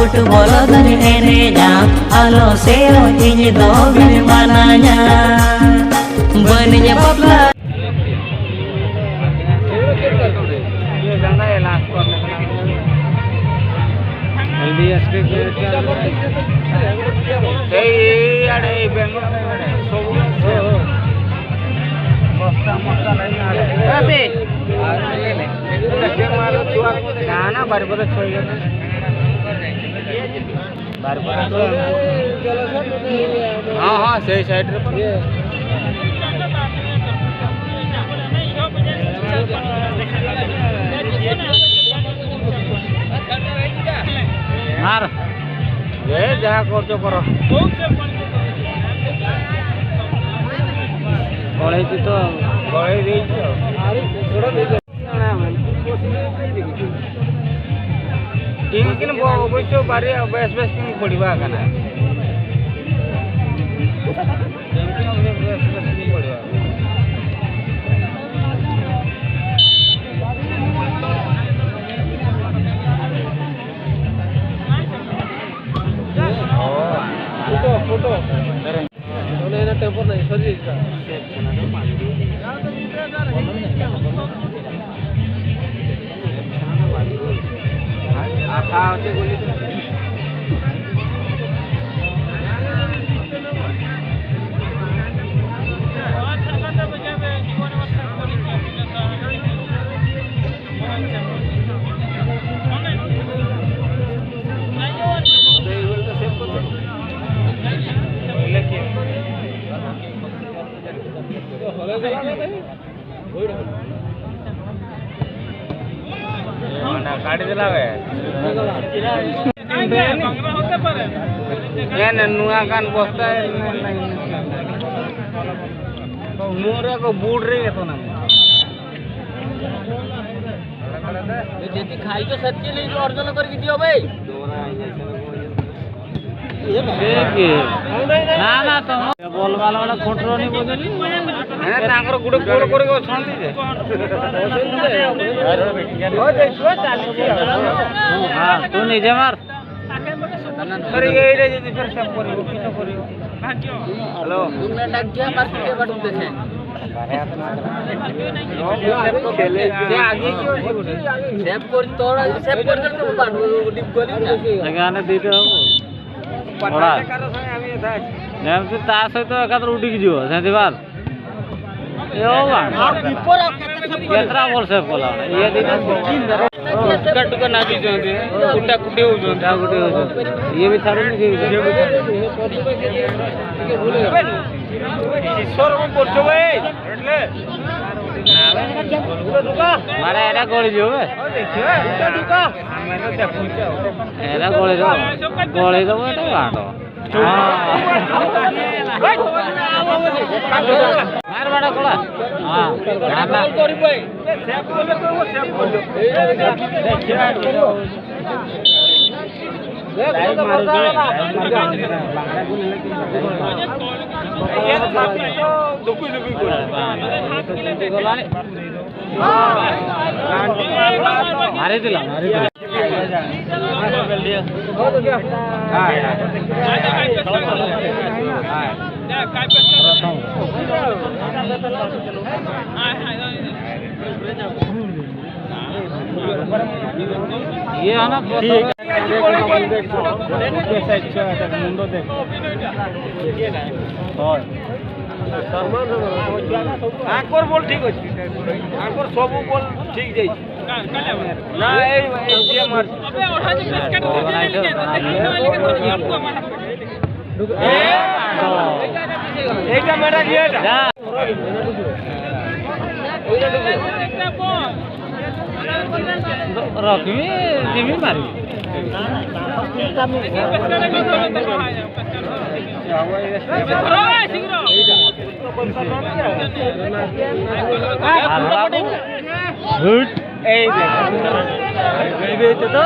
football धरे एनेजा आलो sero इन दो बिन मानाया बनिया पपला ये गाना है लास्ट पर एलडीएस के এই আরে বেঙ্গল সব বস্তা মস্তা নাই আরে আবে দেখে মারো চুয়া গানা বারে বারে ছই গেল বারে বারে हां हां সেই সাইড রে আর এ যা করছো করো গড়াইছি তো গড়াই দিয়েছি আরে ছোড়া দিয়েছি ঠিক কিনা অবশ্য বাড়ি বেশ বেশ কিনে পড়িবা কেন फोटो टेम्पर नहीं सजी गाड़ी दिला नुआ कान बस्ता मोरा को बूढ़ रही है तो ना जेती खाई तो सच्ची नहीं जो अर्जन करके दियो भाई ना ना तो बॉल वाला वाला कंट्रोल नहीं बोलली है तांकर गुडे गोल करे को छांती जे हो देखो चालती हां तू निजे मार अरे ये रे जे फिर सब करियो किछो करियो हेलो तुमने डाक दिया मार के बटन देखे खेले से आगे क्यों सेव कर तोड़ा सेव कर तो बाटो डिप गली ना गाने दीते हो पटा करो संगे आमी था नेम तू ता सहित एकातर उडी जियो सेति बात यो विपर केतरा बोल सेव कोला ये दिन कट को ना भी जोंदे कुटा कुटी हो जोंदे आ कुटी हो ये भी छाड़ो नहीं ये भी ईश्वर को बोलछो भाई એટલે मारे एरा गोली जो बे देखियो दुका हमें तो देखु एरा गोली दो एटा बाटो मार बाड़ा कोला हां गाना करी भाई सेफ बोले तो वो सेफ बोलो देखियो देख तो मजा आला ये तो दुकुई दुकुई कोला तो गोला मारे दिला हो तो क्या हां काय ये है ना ठीक मुंडो देख आंकर बोल ठीक अछि आंकर सब बोल ठीक जाई ना ए जे मार अबे ओठा जे बिस्किट এইটা মেরা কি এটা রকমি দিমি মারি এই দেখ এই তো